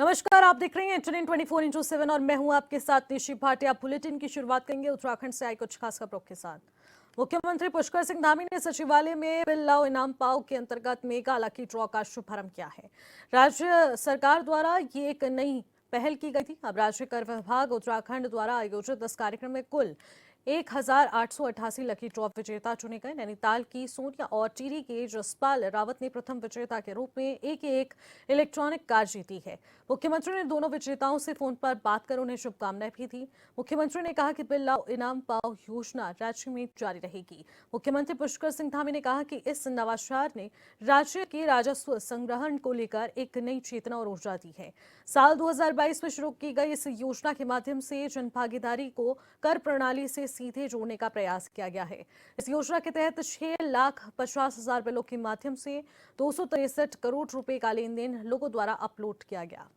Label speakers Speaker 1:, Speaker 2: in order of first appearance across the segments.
Speaker 1: नमस्कार, आप देख रहे हैं इंटरनेट 24/7 और मैं हूं आपके साथ निशी भाटिया। बुलेटिन की शुरुआत करेंगे उत्तराखंड से आई कुछ खास खबरों के साथ। मुख्यमंत्री पुष्कर सिंह धामी ने सचिवालय में बिल लाओ इनाम पाओ के अंतर्गत मेगा लकी ड्रॉ का शुभारंभ किया है। राज्य सरकार द्वारा ये एक नई पहल की गई थी। अब राज्य कर विभाग उत्तराखंड द्वारा आयोजित इस कार्यक्रम में कुल 1888 लकी ड्रॉ विजेता चुने गए। नैनीताल की सोनिया और टिहरी के जसपाल रावत ने प्रथम विजेता के रूप में एक इलेक्ट्रॉनिक कार जीती है। मुख्यमंत्री ने दोनों विजेताओं से फोन पर बात कर उन्हें शुभकामनाएं भी दी। मुख्यमंत्री ने कहा कि बिल लाओ इनाम पाओ योजना राज्य में जारी रहेगी। मुख्यमंत्री पुष्कर सिंह धामी ने कहा कि इस नवाचार ने राज्य के राजस्व संग्रहण को लेकर एक नई चेतना और ऊर्जा दी है। साल 2022 में शुरू की गई इस योजना के माध्यम से जनभागीदारी को कर प्रणाली से सीधे जोड़ने का प्रयास किया गया है। इस योजना के तहत 6,50,000 बिलों के माध्यम से 263 करोड़ रुपए का लेन देन लोगों द्वारा अपलोड किया गया।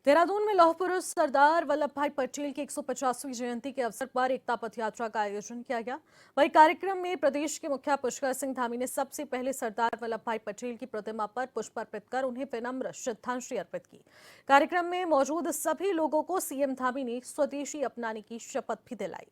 Speaker 1: देहरादून में लौह पुरुष सरदार वल्लभ भाई पटेल की 150वीं जयंती के अवसर पर एकता पथ यात्रा का आयोजन किया गया। वहीं कार्यक्रम में प्रदेश के मुखिया पुष्कर सिंह धामी ने सबसे पहले सरदार वल्लभ भाई पटेल की प्रतिमा पर पुष्प अर्पित कर उन्हें विनम्र श्रद्धांजलि अर्पित की। कार्यक्रम में मौजूद सभी लोगों को सीएम धामी ने स्वदेशी अपनाने की शपथ भी दिलाई।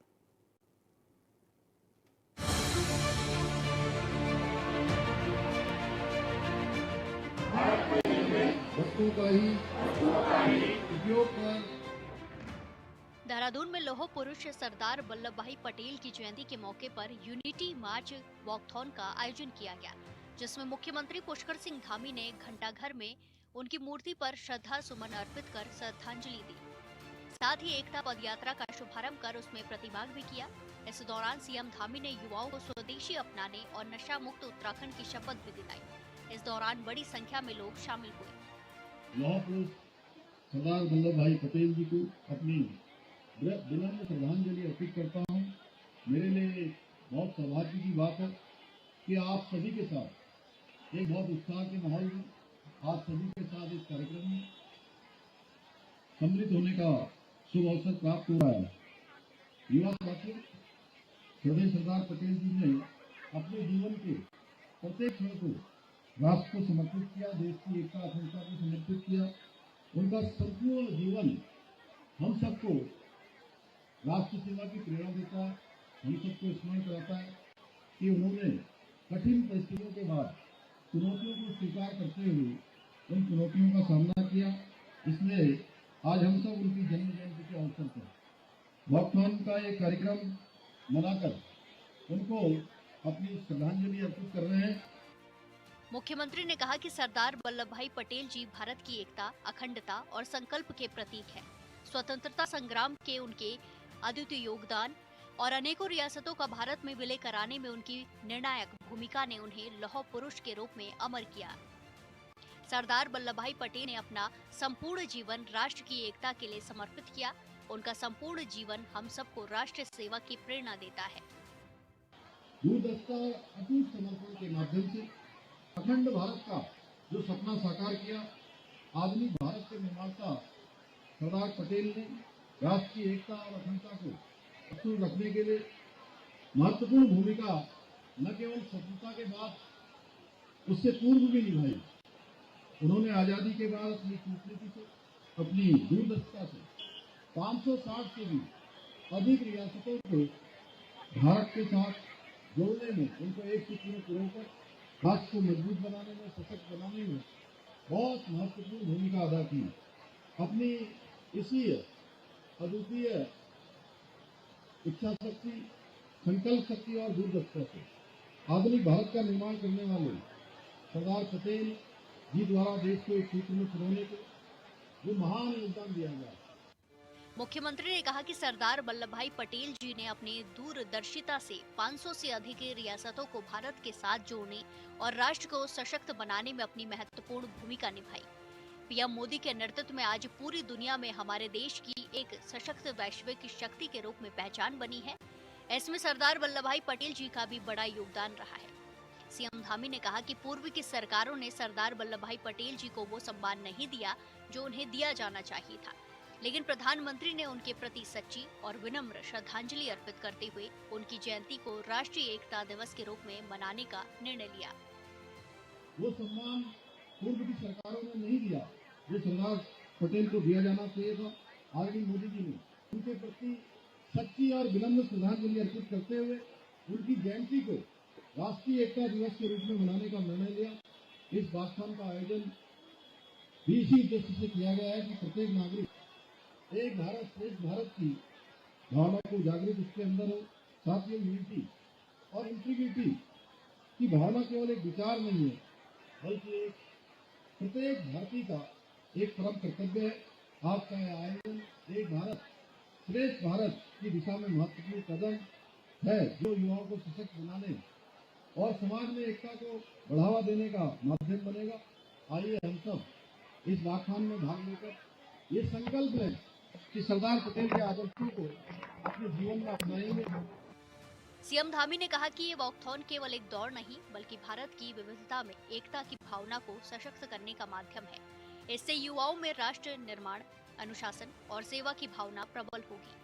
Speaker 2: देहरादून में लौह पुरुष सरदार वल्लभ भाई पटेल की जयंती के मौके पर यूनिटी मार्च वॉकथॉन का आयोजन किया गया, जिसमें मुख्यमंत्री पुष्कर सिंह धामी ने घंटाघर में उनकी मूर्ति पर श्रद्धा सुमन अर्पित कर श्रद्धांजलि दी। साथ ही एकता पद यात्रा का शुभारंभ कर उसमें प्रतिभाग भी किया। इस दौरान सीएम धामी ने युवाओं को स्वदेशी अपनाने और नशा मुक्त उत्तराखंड की शपथ भी दिलाई। इस दौरान बड़ी संख्या में लोग शामिल हुए।
Speaker 3: लौह पुरुष सरदार वल्लभ भाई पटेल जी को अपनी विनम्र श्रद्धांजलि अर्पित करता हूँ। मेरे लिए बहुत सौभाग्य की बात है कि आप सभी के साथ एक बहुत उत्साह के माहौल में आप सभी के साथ इस कार्यक्रम में सम्मिलित होने का शुभ अवसर प्राप्त हो रहा है। युवा साथी श्रद्धेय सरदार पटेल जी ने अपने जीवन के प्रत्येक क्षण को राष्ट्र को समर्पित किया, देश की एकता अखंडता को समर्पित किया। उनका संपूर्ण जीवन हम सबको राष्ट्र सेवा की प्रेरणा देता है, हम सबको स्मरण कराता है कि उन्होंने कठिन परिस्थितियों के बाद चुनौतियों को स्वीकार करते हुए उन चुनौतियों का सामना किया। इसलिए आज हम सब उनकी जन्म जयंती के अवसर पर वॉकथॉन का एक कार्यक्रम मनाकर उनको अपनी श्रद्धांजलि अर्पित कर रहे हैं।
Speaker 2: मुख्यमंत्री ने कहा कि सरदार वल्लभ भाई पटेल जी भारत की एकता, अखंडता और संकल्प के प्रतीक हैं। स्वतंत्रता संग्राम के उनके अद्वितीय योगदान और अनेकों रियासतों का भारत में विलय कराने में उनकी निर्णायक भूमिका ने उन्हें लौह पुरुष के रूप में अमर किया। सरदार वल्लभ भाई पटेल ने अपना संपूर्ण जीवन राष्ट्र की एकता के लिए समर्पित किया। उनका संपूर्ण जीवन हम सबको राष्ट्र सेवा की प्रेरणा देता है।
Speaker 3: दूरदर्शिता और अटूट समर्पण के माध्यम से अखंड भारत का जो सपना साकार किया, आधुनिक भारत के निर्माता सरदार पटेल ने राष्ट्र की एकता और अखंडता को अक्षुण्ण रखने के लिए महत्वपूर्ण भूमिका न केवल स्वतंत्रता के बाद उससे पूर्व भी निभाई। उन्होंने आजादी के बाद अपनी कूटनीति से, अपनी दूरदर्शिता से 560 से भी अधिक रियासतों को भारत के साथ जोड़ने में, उनको एक सूत्र में पिरोकर राष्ट्र को मजबूत बनाने में, सशक्त बनाने में बहुत महत्वपूर्ण भूमिका अदा की। अपनी इसी अद्वितीय इच्छा शक्ति, संकल्प शक्ति और दूरदर्शिता से आधुनिक भारत का निर्माण करने वाले सरदार पटेल जी द्वारा देश को एक सूत्र में पिरोने को जो महान योगदान दिया गया।
Speaker 2: मुख्यमंत्री ने कहा कि सरदार वल्लभ भाई पटेल जी ने अपनी दूरदर्शिता से 500 से अधिक रियासतों को भारत के साथ जोड़ने और राष्ट्र को सशक्त बनाने में अपनी महत्वपूर्ण भूमिका निभाई। पीएम मोदी के नेतृत्व में आज पूरी दुनिया में हमारे देश की एक सशक्त वैश्विक शक्ति के रूप में पहचान बनी है। इसमें सरदार वल्लभ भाई पटेल जी का भी बड़ा योगदान रहा है। सीएम धामी ने कहा कि पूर्व की सरकारों ने सरदार वल्लभ भाई पटेल जी को वो सम्मान नहीं दिया जो उन्हें दिया जाना चाहिए था। लेकिन प्रधानमंत्री ने उनके प्रति सच्ची और विनम्र श्रद्धांजलि अर्पित करते हुए उनकी जयंती को राष्ट्रीय एकता दिवस के रूप में मनाने का निर्णय लिया।
Speaker 3: वो सम्मान पूर्व की सरकारों ने नहीं दिया जो सरदार पटेल को दिया जाना चाहिए था। आदरणीय मोदी जी ने उनके प्रति सच्ची और विनम्र श्रद्धांजलि अर्पित करते हुए उनकी जयंती को राष्ट्रीय एकता दिवस के रूप में मनाने का निर्णय लिया। इस व्याख्यान का आयोजन भी इसी उद्देश्य से किया गया है कि प्रत्येक नागरिक एक भारत श्रेष्ठ भारत की भावना को जागृत उसके अंदर हो। साथ ही यूनिटी और इंटीग्रिटी की भावना केवल एक विचार नहीं है बल्कि एक प्रत्येक भारतीय का एक परम कर्तव्य है। आज का यह आयोजन एक भारत श्रेष्ठ भारत की दिशा में महत्वपूर्ण कदम है जो युवाओं को सशक्त बनाने और समाज में एकता को बढ़ावा देने का माध्यम बनेगा। आइए हम सब इस व्याख्यान में भाग लेकर ये संकल्प लें कि सरदार पटेल के आदर्शों को अपने जीवन में अपनाएंगे।
Speaker 2: सीएम धामी ने कहा कि ये वॉकथॉन केवल एक दौड़ नहीं बल्कि भारत की विविधता में एकता की भावना को सशक्त करने का माध्यम है। इससे युवाओं में राष्ट्र निर्माण, अनुशासन और सेवा की भावना प्रबल होगी।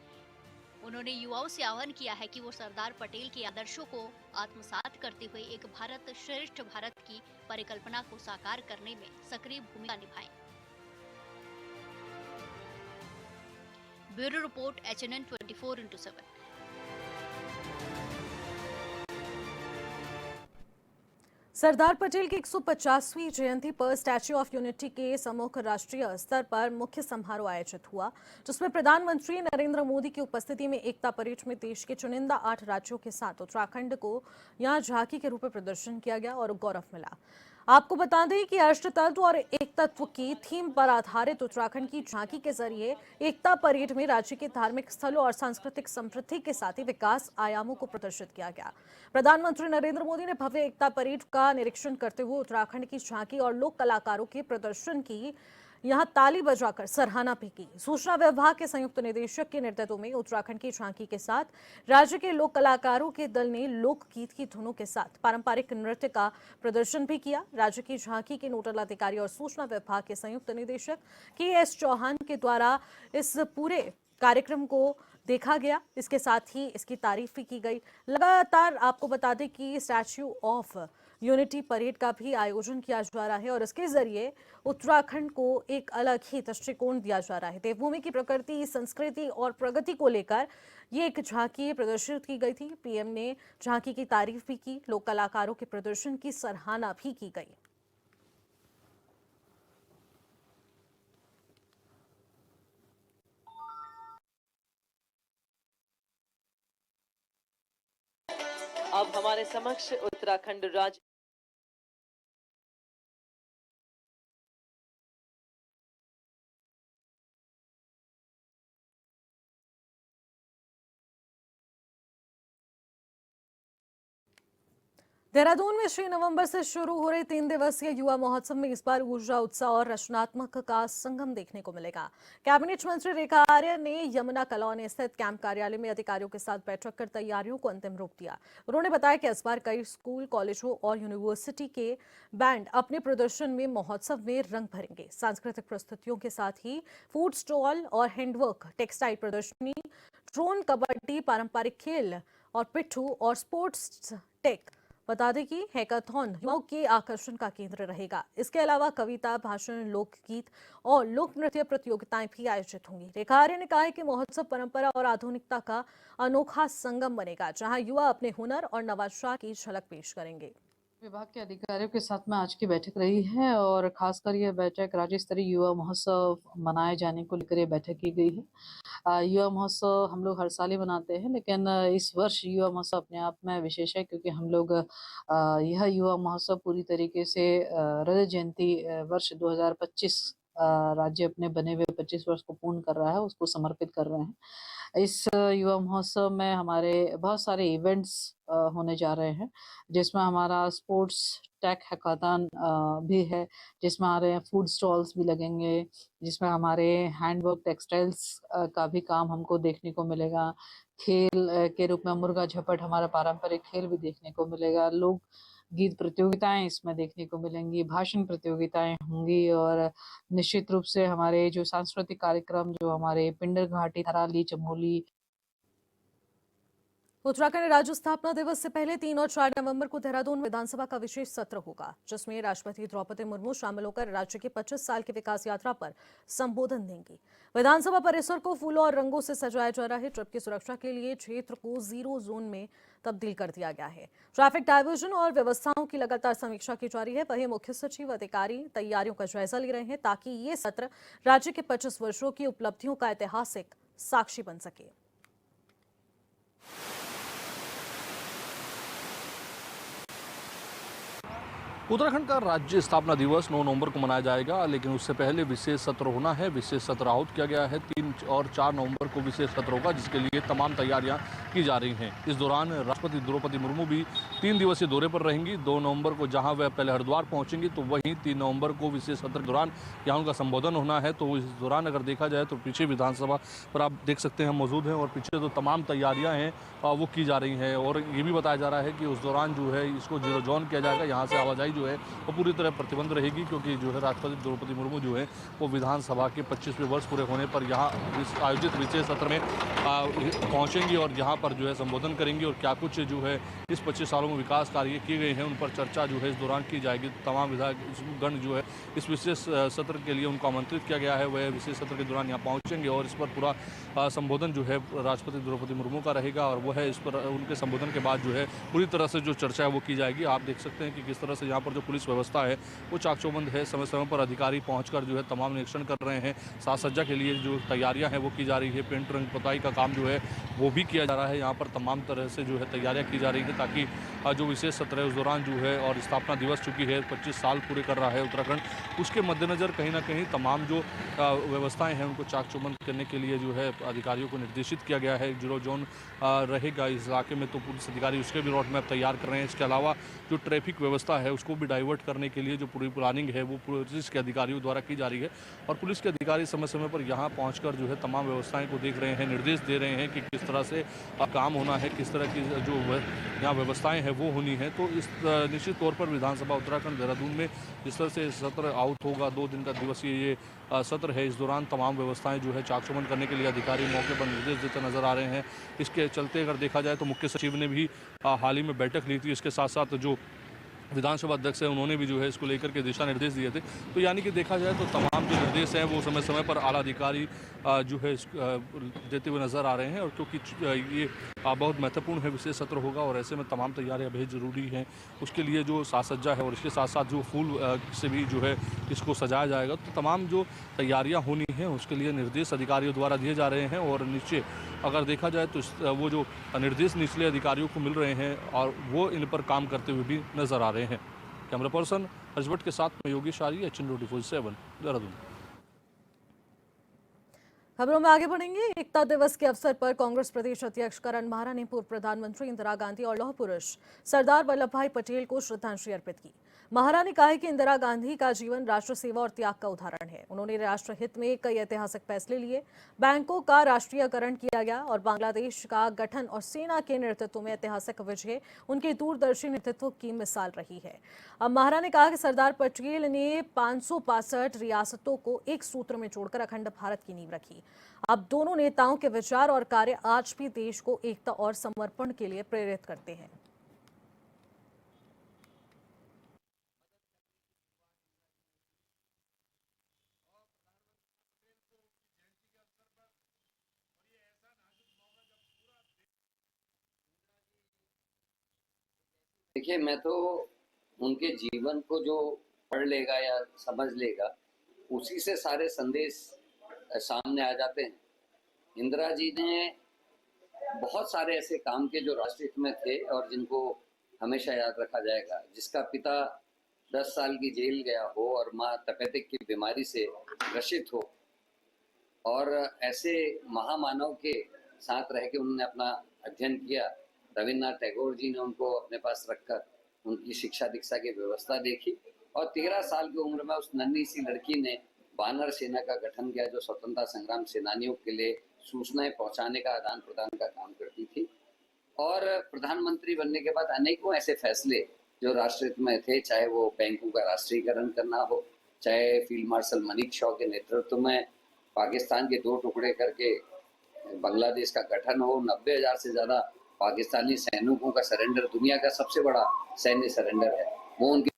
Speaker 2: उन्होंने युवाओं से आह्वान किया है कि वो सरदार पटेल के आदर्शों को आत्मसात करते हुए एक भारत श्रेष्ठ भारत की परिकल्पना को साकार करने में सक्रिय भूमिका निभाएं। Bureau report HNN 24/7।
Speaker 1: Sardar Patel की 150वीं जयंती पर स्टैच्यू ऑफ यूनिटी के सम्मुख राष्ट्रीय स्तर पर मुख्य समारोह आयोजित हुआ, जिसमें प्रधानमंत्री नरेंद्र मोदी की उपस्थिति में एकता परेड में देश के चुनिंदा 8 राज्यों के साथ उत्तराखंड को यहां झांकी के रूप में प्रदर्शन किया गया और गौरव मिला। आपको बता दें कि राष्ट्रतत्व और एकतत्व की थीम पर आधारित उत्तराखंड की झांकी के जरिए एकता परेड में राज्य के धार्मिक स्थलों और सांस्कृतिक समृद्धि के साथ ही विकास आयामों को प्रदर्शित किया गया। प्रधानमंत्री नरेंद्र मोदी ने भव्य एकता परेड का निरीक्षण करते हुए उत्तराखंड की झांकी और लोक कलाकारों के प्रदर्शन की यहां ताली बजाकर सराहना भी की। सूचना विभाग के संयुक्त निदेशक के नेतृत्व में उत्तराखंड की झांकी के साथ राज्य के लोक कलाकारों के दल ने लोकगीत की धुनों के साथ पारंपरिक नृत्य का प्रदर्शन भी किया। राज्य की झांकी के नोडल अधिकारी और सूचना विभाग के संयुक्त निदेशक KS चौहान के द्वारा इस पूरे कार्यक्रम को देखा गया। इसके साथ ही इसकी तारीफ भी की गई। लगातार आपको बता दें कि स्टैच्यू ऑफ यूनिटी परेड का भी आयोजन किया जा रहा है और इसके जरिए उत्तराखंड को एक अलग ही दृष्टिकोण दिया जा रहा है। देवभूमि की प्रकृति, संस्कृति और प्रगति को लेकर ये एक झांकी प्रदर्शित की गई थी। PM ने झांकी की तारीफ भी की, लोक कलाकारों के प्रदर्शन की सराहना भी की गई।
Speaker 4: अब हमारे समक्ष उत्तराखंड राज्य
Speaker 1: देहरादून में 6 नवंबर से शुरू हो रहे 3 दिवसीय युवा महोत्सव में इस बार ऊर्जा, उत्साह और रचनात्मक का संगम देखने को मिलेगा। कैबिनेट मंत्री रेखा आर्य ने यमुना कॉलोनी स्थित कैंप कार्यालय में अधिकारियों के साथ बैठक कर तैयारियों को अंतिम रूप दिया। उन्होंने बताया कि इस बार कई स्कूल, कॉलेजों और यूनिवर्सिटी के बैंड अपने प्रदर्शन में महोत्सव में रंग भरेंगे। सांस्कृतिक प्रस्तुतियों के साथ ही फूड स्टॉल और हैंडवर्क, टेक्सटाइल प्रदर्शनी, ड्रोन, कबड्डी, पारंपरिक खेल और पिट्ठू और स्पोर्ट्स टेक। बता दें कि हैकाथॉन युवाओं के आकर्षण का केंद्र रहेगा। इसके अलावा कविता, भाषण, लोकगीत और लोक नृत्य प्रतियोगिताएं भी आयोजित होंगी। रेखा आर्य ने कहा है कि महोत्सव परंपरा और आधुनिकता का अनोखा संगम बनेगा, जहां युवा अपने हुनर और नवाचार की झलक पेश करेंगे।
Speaker 5: विभाग के अधिकारियों के साथ में आज की बैठक रही है और खासकर यह बैठक राज्य स्तरीय युवा महोत्सव मनाए जाने को लेकर यह बैठक की गई है। युवा महोत्सव हम लोग हर साल ही मनाते हैं, लेकिन इस वर्ष युवा महोत्सव अपने आप में विशेष है क्योंकि हम लोग यह युवा महोत्सव पूरी तरीके से रजत जयंती वर्ष 2025 राज्य अपने बने हुए 25 वर्ष को पूर्ण कर रहा है, उसको समर्पित कर रहे हैं। इस युवा महोत्सव में हमारे बहुत सारे इवेंट्स होने जा रहे हैं, जिसमें हमारा स्पोर्ट्स टेक हैकाथॉन भी है, जिसमें हमारे फूड स्टॉल्स भी लगेंगे, जिसमें हमारे हैंडवर्क, टेक्सटाइल्स का भी काम हमको देखने को मिलेगा। खेल के रूप में मुर्गा झपट हमारा पारंपरिक खेल भी देखने को मिलेगा। लोग गीत प्रतियोगिताएं इसमें देखने को मिलेंगी, भाषण प्रतियोगिताएं होंगी और निश्चित रूप से हमारे जो सांस्कृतिक कार्यक्रम जो हमारे पिंडर घाटी, थराली, चमोली।
Speaker 1: उत्तराखंड राज्य स्थापना दिवस से पहले 3 और 4 नवंबर को देहरादून विधानसभा का विशेष सत्र होगा, जिसमें राष्ट्रपति द्रौपदी मुर्मू शामिल होकर राज्य की 25 साल की विकास यात्रा पर संबोधन देंगी। विधानसभा परिसर को फूलों और रंगों से सजाया जा रहा है, जबकि सुरक्षा के लिए क्षेत्र को 0 जोन में तब्दील कर दिया गया है। ट्रैफिक डायवर्जन और व्यवस्थाओं की लगातार समीक्षा की जा रही है। वहीं मुख्य सचिव अधिकारी तैयारियों का जायजा ले रहे हैं, ताकि ये सत्र राज्य के 25 वर्षों की उपलब्धियों का ऐतिहासिक साक्षी बन सके।
Speaker 6: उत्तराखंड का राज्य स्थापना दिवस 9 नवंबर को मनाया जाएगा, लेकिन उससे पहले विशेष सत्र होना है। विशेष सत्र आहूत किया गया है। 3 और 4 नवंबर को विशेष सत्र होगा, जिसके लिए तमाम तैयारियां की जा रही हैं। इस दौरान राष्ट्रपति द्रौपदी मुर्मू भी 3 दिवसीय दौरे पर रहेंगी। 2 नवंबर को जहां वह पहले हरिद्वार पहुंचेंगी, तो वहीं 3 नवंबर को विशेष सत्र के दौरान यहाँ उनका संबोधन होना है। तो इस दौरान अगर देखा जाए तो पीछे विधानसभा पर आप देख सकते हैं मौजूद हैं, और पीछे तो तमाम तैयारियाँ हैं वो की जा रही हैं। और ये भी बताया जा रहा है कि उस दौरान जो है इसको 0 जोन किया जाएगा। यहाँ से आवाजाही जो है वो पूरी तरह प्रतिबंध रहेगी, क्योंकि जो है राष्ट्रपति द्रौपदी मुर्मू जो है वो विधानसभा के 25वें वर्ष पूरे होने पर यहाँ आयोजित विशेष सत्र में पहुँचेंगी और यहाँ पर जो है संबोधन करेंगी। और क्या कुछ जो है इस 25 सालों में विकास कार्य किए गए हैं उन पर चर्चा जो है इस दौरान की जाएगी। तमाम विधायकगण जो है इस विशेष सत्र के लिए उनको आमंत्रित किया गया है, वह विशेष सत्र के दौरान यहाँ पहुँचेंगे और इस पर पूरा संबोधन जो है राष्ट्रपति द्रौपदी मुर्मू का रहेगा। और वह इस पर उनके संबोधन के बाद जो है पूरी तरह से जो चर्चा है वो की जाएगी। आप देख सकते हैं कि किस तरह से यहाँ पर जो पुलिस व्यवस्था है वो चाक चौबंद है। समय समय पर अधिकारी पहुंचकर जो है तमाम निरीक्षण कर रहे हैं। साज सज्जा के लिए जो तैयारियां हैं वो की जा रही है। पेंट रंग पुताई का काम जो है वो भी किया जा रहा है। यहाँ पर तमाम तरह से जो है तैयारियां की जा रही है, ताकि जो विशेष सत्र है उस दौरान जो है, और स्थापना दिवस चूँकि है 25 साल पूरे कर रहा है उत्तराखंड, उसके मद्देनज़र कहीं ना कहीं तमाम जो व्यवस्थाएँ हैं उनको चाक चौबंद करने के लिए जो है अधिकारियों को निर्देशित किया गया है। 0 जोन रहेगा इस इलाके में, तो पुलिस अधिकारी उसके भी रोड मैप तैयार कर रहे हैं। इसके अलावा जो ट्रैफिक व्यवस्था है उसको भी डाइवर्ट करने के लिए जो पूरी प्लानिंग है वो पुलिस के अधिकारियों द्वारा की जा रही है। और पुलिस के अधिकारी समय समय पर यहाँ पहुँचकर जो है तमाम व्यवस्थाएं को देख रहे हैं, निर्देश दे रहे हैं कि किस तरह से काम होना है, किस तरह की जो यहाँ व्यवस्थाएं हैं वो होनी है। तो इस निश्चित तौर पर विधानसभा उत्तराखंड देहरादून में जिस तरह से सत्र आहूत होगा, 2 दिन का दिवसीय ये सत्र है, इस दौरान तमाम व्यवस्थाएं जो है चाक चौबंद करने के लिए अधिकारी मौके पर निर्देश देते नजर आ रहे हैं। इसके चलते अगर देखा जाए तो मुख्य सचिव ने भी हाल ही में बैठक ली थी। इसके साथ साथ जो विधानसभा अध्यक्ष है उन्होंने भी जो है इसको लेकर के दिशा निर्देश दिए थे। तो यानी कि देखा जाए तो तमाम जो निर्देश हैं वो समय समय पर आला अधिकारी जो है देते हुए नज़र आ रहे हैं। और क्योंकि ये बहुत महत्वपूर्ण है, विशेष सत्र होगा और ऐसे में तमाम तैयारियां बेहद ज़रूरी हैं। उसके लिए जो साज सज्जा है और इसके साथ साथ जो फूल से भी जो है इसको सजाया जाएगा, तो तमाम जो तैयारियाँ होनी हैं उसके लिए निर्देश अधिकारियों द्वारा दिए जा रहे हैं। और नीचे अगर देखा जाए तो वो जो निर्देश निचले अधिकारियों को मिल रहे हैं और वो इन पर काम करते हुए भी नजर आ रहे हैं। कैमरा पर्सन हर्ष भट्ट के साथ में योगेश आर्य, HN24/7 देहरादून।
Speaker 1: खबरों में आगे बढ़ेंगे। एकता दिवस के अवसर पर कांग्रेस प्रदेश अध्यक्ष करण माहरा ने पूर्व प्रधानमंत्री इंदिरा गांधी और लौह पुरुष सरदार वल्लभ भाई पटेल को श्रद्धांजलि अर्पित की। माहरा ने कहा है कि इंदिरा गांधी का जीवन राष्ट्र सेवा और त्याग का उदाहरण है। उन्होंने राष्ट्रहित में कई ऐतिहासिक फैसले लिए, बैंकों का राष्ट्रीयकरण किया गया और बांग्लादेश का गठन और सेना के नेतृत्व में ऐतिहासिक विजय उनके दूरदर्शी नेतृत्व की मिसाल रही है। अब माहरा ने कहा कि सरदार पटेल ने 565 रियासतों को एक सूत्र में जोड़कर अखंड भारत की नींव रखी। अब दोनों नेताओं के विचार और कार्य आज भी देश को एकता और समर्पण के लिए प्रेरित करते हैं।
Speaker 7: देखिए, मैं तो उनके जीवन को जो पढ़ लेगा या समझ लेगा उसी से सारे संदेश सामने आ जाते हैं। इंदिरा जी ने बहुत सारे ऐसे काम किए जो राष्ट्रहित में थे और जिनको हमेशा याद रखा जाएगा। जिसका पिता 10 साल की जेल गया हो और माँ तपेदिक की बीमारी से ग्रसित हो, और ऐसे महामानव के साथ रह के उन्होंने अपना अध्ययन किया। रविन्द्रनाथ टैगोर जी ने उनको अपने पास रखकर उनकी शिक्षा दीक्षा की व्यवस्था देखी, और 13 साल की उम्र में उस नन्ही सी लड़की ने वानर सेना का गठन किया, जो स्वतंत्रता संग्राम सेनानियों के लिए सूचनाएं पहुंचाने का, आदान प्रदान का काम करती थी। और प्रधानमंत्री बनने के बाद अनेकों ऐसे फैसले जो राष्ट्रहित में थे, चाहे वो बैंकों का राष्ट्रीयकरण करना हो, चाहे फील्ड मार्शल मनिक शॉ के नेतृत्व में पाकिस्तान के 2 टुकड़े करके बांग्लादेश का गठन हो, 90,000 से ज़्यादा पाकिस्तानी सैनिकों का सरेंडर, दुनिया का सबसे बड़ा सैन्य सरेंडर है, वो उनके।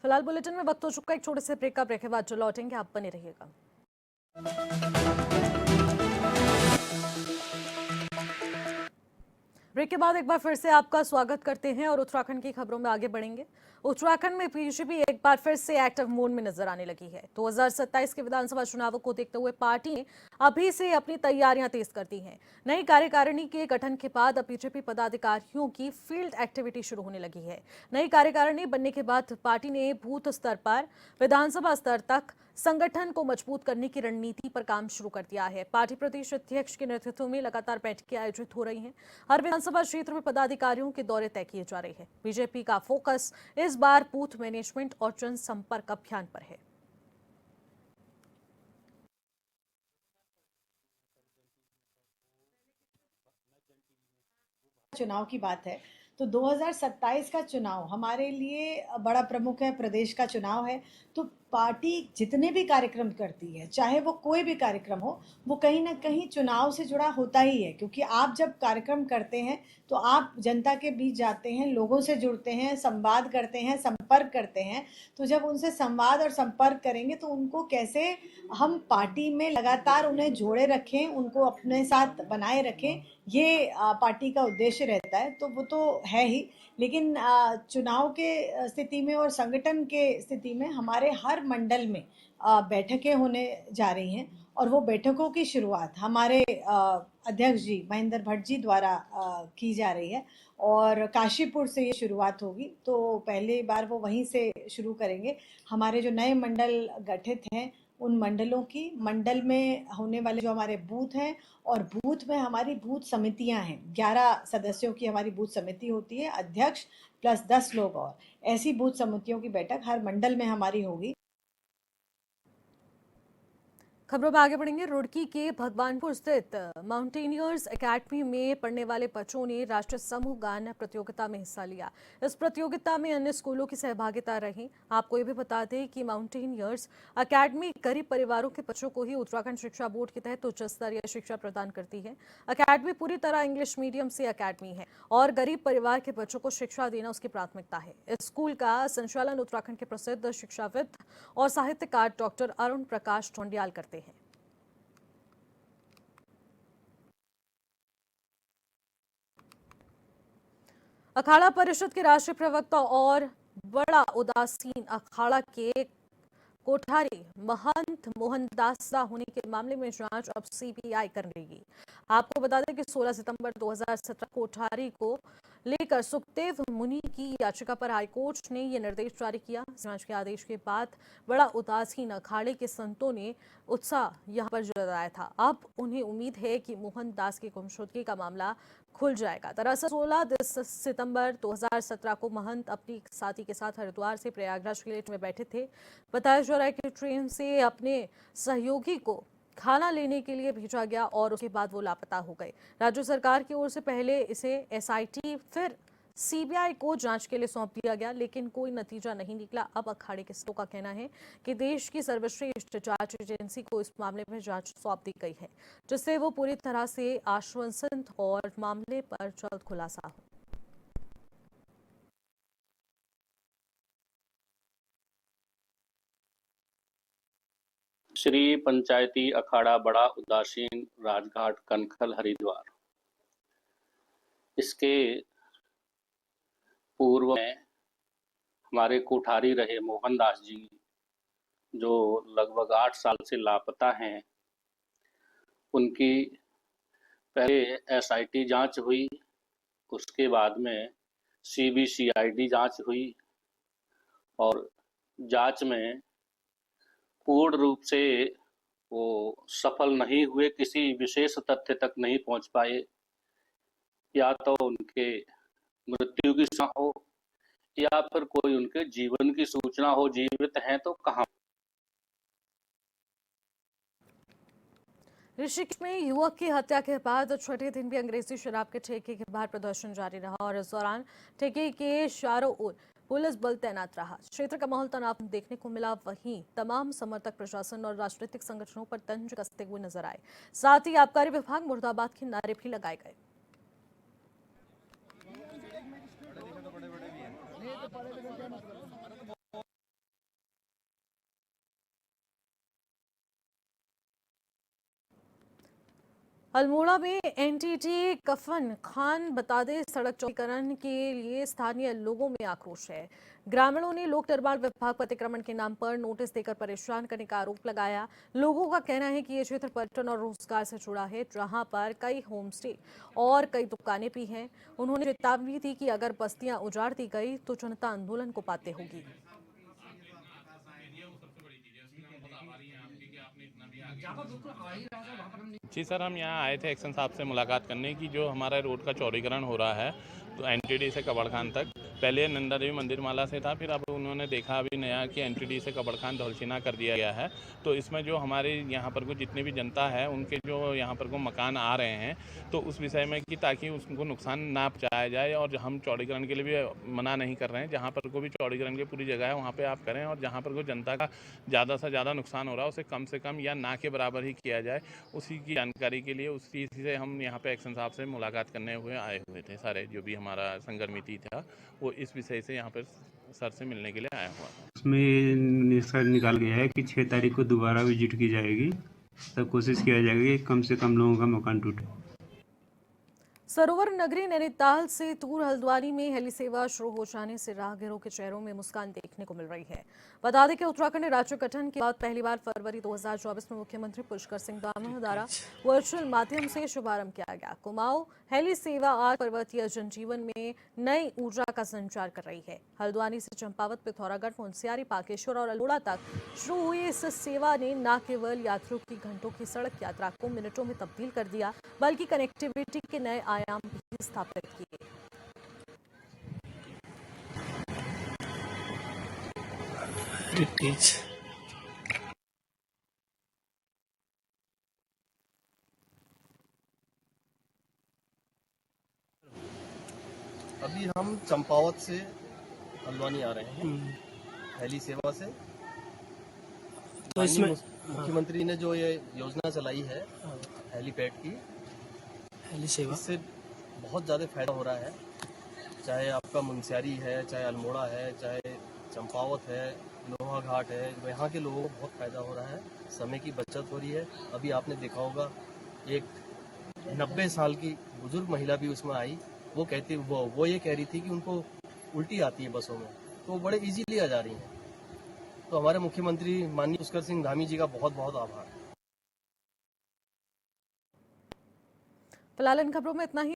Speaker 1: फिलहाल बुलेटिन में वक्त हो चुका है एक छोटे से ब्रेक का। ब्रेक के बाद जो लौटेंगे आप बने रहिएगा। ब्रेक के बाद एक बार फिर से आपका स्वागत करते हैं और उत्तराखंड की खबरों में आगे बढ़ेंगे। उत्तराखंड में बीजेपी एक बार फिर से एक्टिव मोड में नजर आने लगी है। 2027 के विधानसभा चुनावों को देखते हुए पार्टी ने अभी से अपनी तैयारियां तेज कर दी हैं। नई कार्यकारिणी के गठन के बाद अब बीजेपी पदाधिकारियों की फील्ड एक्टिविटी शुरू होने लगी है। नई कार्यकारिणी बनने के बाद पार्टी ने बूथ स्तर पर विधानसभा स्तर तक संगठन को मजबूत करने की रणनीति पर काम शुरू कर दिया है। पार्टी प्रदेश अध्यक्ष के नेतृत्व में लगातार बैठकें आयोजित हो रही हैं। हर विधानसभा क्षेत्र में पदाधिकारियों के दौरे तय किए जा रहे हैं। बीजेपी का फोकस इस बार बूथ मैनेजमेंट और जनसंपर्क अभियान पर है।
Speaker 8: चुनाव की बात है तो 2027 का चुनाव हमारे लिए बड़ा प्रमुख है। प्रदेश का चुनाव है तो पार्टी जितने भी कार्यक्रम करती है, चाहे वो कोई भी कार्यक्रम हो, वो कहीं ना कहीं चुनाव से जुड़ा होता ही है। क्योंकि आप जब कार्यक्रम करते हैं तो आप जनता के बीच जाते हैं, लोगों से जुड़ते हैं, संवाद करते हैं, संपर्क करते हैं। तो जब उनसे संवाद और संपर्क करेंगे तो उनको कैसे हम पार्टी में लगातार उन्हें जोड़े रखें, उनको अपने साथ बनाए रखें, ये पार्टी का उद्देश्य रहता है। तो वो तो है ही, लेकिन चुनाव के स्थिति में और संगठन के स्थिति में हमारे हर मंडल में बैठकें होने जा रही हैं। और वो बैठकों की शुरुआत हमारे अध्यक्ष जी महेंद्र भट्ट जी द्वारा की जा रही है और काशीपुर से ये शुरुआत होगी। तो पहली बार वो वहीं से शुरू करेंगे। हमारे जो नए मंडल गठित हैं उन मंडलों की, मंडल में होने वाले जो हमारे बूथ हैं, और बूथ में हमारी बूथ समितियां हैं। 11 सदस्यों की हमारी बूथ समिति होती है, अध्यक्ष प्लस 10 लोग, और ऐसी बूथ समितियों की बैठक हर मंडल में हमारी होगी।
Speaker 1: खबरों में आगे बढ़ेंगे। रुड़की के भगवानपुर स्थित माउंटेनियर्स एकेडमी में पढ़ने वाले बच्चों ने राष्ट्रीय समूह गान प्रतियोगिता में हिस्सा लिया। इस प्रतियोगिता में अन्य स्कूलों की सहभागिता रही। आपको ये भी बता दें कि माउंटेनियर्स एकेडमी गरीब परिवारों के बच्चों को ही उत्तराखंड शिक्षा बोर्ड के तहत उच्च स्तरीय शिक्षा प्रदान करती है। एकेडमी पूरी तरह इंग्लिश मीडियम से एकेडमी है और गरीब परिवार के बच्चों को शिक्षा देना उसकी प्राथमिकता है। इस स्कूल का संचालन उत्तराखंड के प्रसिद्ध शिक्षाविद और साहित्यकार डॉक्टर अरुण प्रकाश ढोंडियाल करते हैं। अखाड़ा परिषद के राष्ट्रीय प्रवक्ता और बड़ा उदासीन अखाड़ा के कोठारी महंत मोहनदास होने के मामले में जांच अब सीबीआई कर रही। आपको बता दें कि 16 सितंबर 2017 कोठारी को लेकर सुखदेव मुनि की याचिका पर हाईकोर्ट ने यह निर्देश जारी किया। जांच के आदेश के बाद बड़ा उदासीन अखाड़े के संतों ने उत्साह यहां पर जताया था। अब उन्हें उम्मीद है कि मोहनदास की गुमशुदगी का मामला खुल जाएगा। दरअसल 16 सितंबर 2017 को महंत अपनी साथी के साथ हरिद्वार से प्रयागराज के लिए में बैठे थे। बताया जा रहा है कि ट्रेन से अपने सहयोगी को खाना लेने के लिए भेजा गया और उसके बाद वो लापता हो गए। राज्य सरकार की ओर से पहले इसे एसआईटी फिर सीबीआई को जांच के लिए सौंप दिया गया, लेकिन कोई नतीजा नहीं निकला। अब अखाड़े के संतों का कहना है कि देश की सर्वश्रेष्ठ जांच एजेंसी को इस मामले में जांच सौंप दी गई है, जिससे वो पूरी तरह से आश्वस्त और मामले पर जल्द खुलासा हो।
Speaker 9: श्री पंचायती अखाड़ा बड़ा उदासीन राजघाट कनखल हरिद्वार। इसके पूर्व में हमारे कोठारी रहे मोहनदास जी, जो लगभग 8 साल से लापता हैं, उनकी पहले एसआईटी जांच हुई, उसके बाद में सीबीसीआईडी जांच हुई और जांच में पूर्ण रूप से वो सफल नहीं हुए, किसी विशेष तथ्य तक नहीं पहुंच पाए। या तो उनके मृत्यु की सूचना हो या फिर कोई उनके जीवन की सूचना हो, जीवित हैं तो कहां।
Speaker 1: ऋषिकेश में युवक की हत्या के बाद छठे दिन भी अंग्रेजी शराब के ठेके के बाहर प्रदर्शन जारी रहा और इस दौरान ठेके के चारों ओर पुलिस बल तैनात रहा। क्षेत्र का माहौल तनाव देखने को मिला। वहीं तमाम समर्थक प्रशासन और राजनीतिक संगठनों पर तंज कसते हुए नजर आए। साथ ही आबकारी विभाग मुर्दाबाद के नारे भी लगाए गए। अल्मोड़ा में एनटीटी कफन खान बता दे सड़क चौड़ीकरण के लिए स्थानीय लोगों में आक्रोश है। ग्रामीणों ने लोक निर्माण विभाग पर अतिक्रमण के नाम पर नोटिस देकर परेशान करने का आरोप लगाया। लोगों का कहना है कि ये क्षेत्र पर्यटन और रोजगार से जुड़ा है, जहां पर कई होम स्टे और कई दुकानें भी हैं। उन्होंने चेतावनी दी कि अगर बस्तियां उजाड़ दी गई तो जनता आंदोलन को पाते होगी।
Speaker 10: जी सर, हम यहाँ आए थे एक्शन साहब से मुलाकात करने की। जो हमारा रोड का चौड़ीकरण हो रहा है तो एनटीडी से कबड़खान तक, पहले नंदा देवी मंदिर माला से था, फिर अब उन्होंने देखा अभी नया कि एनटीडी से कबड़खान धौलछीना कर दिया गया है। तो इसमें जो हमारे यहाँ पर को जितनी भी जनता है उनके जो यहाँ पर को मकान आ रहे हैं तो उस विषय में कि ताकि उसको नुकसान ना पहुँचाया जाए। और हम चौड़ीकरण के लिए भी मना नहीं कर रहे हैं, जहाँ पर को भी चौड़ीकरण की पूरी जगह है वहाँ पर आप करें, और जहाँ पर को जनता का ज़्यादा से ज़्यादा नुकसान हो रहा है उसे कम से कम या ना के बराबर ही किया जाए। उसी की जानकारी के लिए उसी से हम यहाँ पे एक्शन साहब से मुलाकात करने हुए आए हुए थे। सारे जो भी हमारा संगठन था वो इस विषय से यहाँ पर सर से मिलने के लिए आया हुआ था।
Speaker 11: उसमें सर निकाल गया है कि 6 तारीख को दोबारा विजिट की जाएगी, तब कोशिश किया जाएगा कि कम से कम लोगों का मकान टूटे।
Speaker 1: सरोवर नगरी नैनीताल से दूर हल्द्वानी में हेली सेवा शुरू हो जाने से राहगीरों के चेहरों में मुस्कान देखने को मिल रही है। बता दें कि उत्तराखंड राज्य गठन के बाद पहली बार फरवरी 2024 में मुख्यमंत्री पुष्कर सिंह धामी द्वारा वर्चुअल माध्यम से शुभारंभ किया गया। कुमाऊं हेली सेवा आज पर्वतीय जनजीवन में नई ऊर्जा का संचार कर रही है। हल्द्वानी से चंपावत, पिथौरागढ़, मुनस्यारी, बागेश्वर और अल्मोड़ा तक शुरू हुई इस सेवा ने न केवल यात्रियों की घंटों की सड़क यात्रा को मिनटों में तब्दील कर दिया, बल्कि कनेक्टिविटी के नए आयाम भी स्थापित किए।
Speaker 12: अभी हम चंपावत से हल्द्वानी आ रहे हैं हेली सेवा से। तो इसमें मुख्यमंत्री ने जो ये योजना चलाई है हेलीपैड की, हेली सेवा, इससे बहुत ज़्यादा फायदा हो रहा है। चाहे आपका मुनस्यारी है, चाहे अल्मोड़ा है, चाहे चंपावत है, लोहा घाट है, यहाँ के लोगों को बहुत फायदा हो रहा है। समय की बचत हो रही है। अभी आपने देखा होगा एक 90 साल की बुजुर्ग महिला भी उसमें आई। वो कहती वो ये कह रही थी कि उनको उल्टी आती है बसों में, तो वो बड़े इजीली आ जा रही हैं। तो हमारे मुख्यमंत्री माननीय पुष्कर सिंह धामी जी का बहुत बहुत आभार।
Speaker 1: फिलहाल इन खबरों में इतना ही।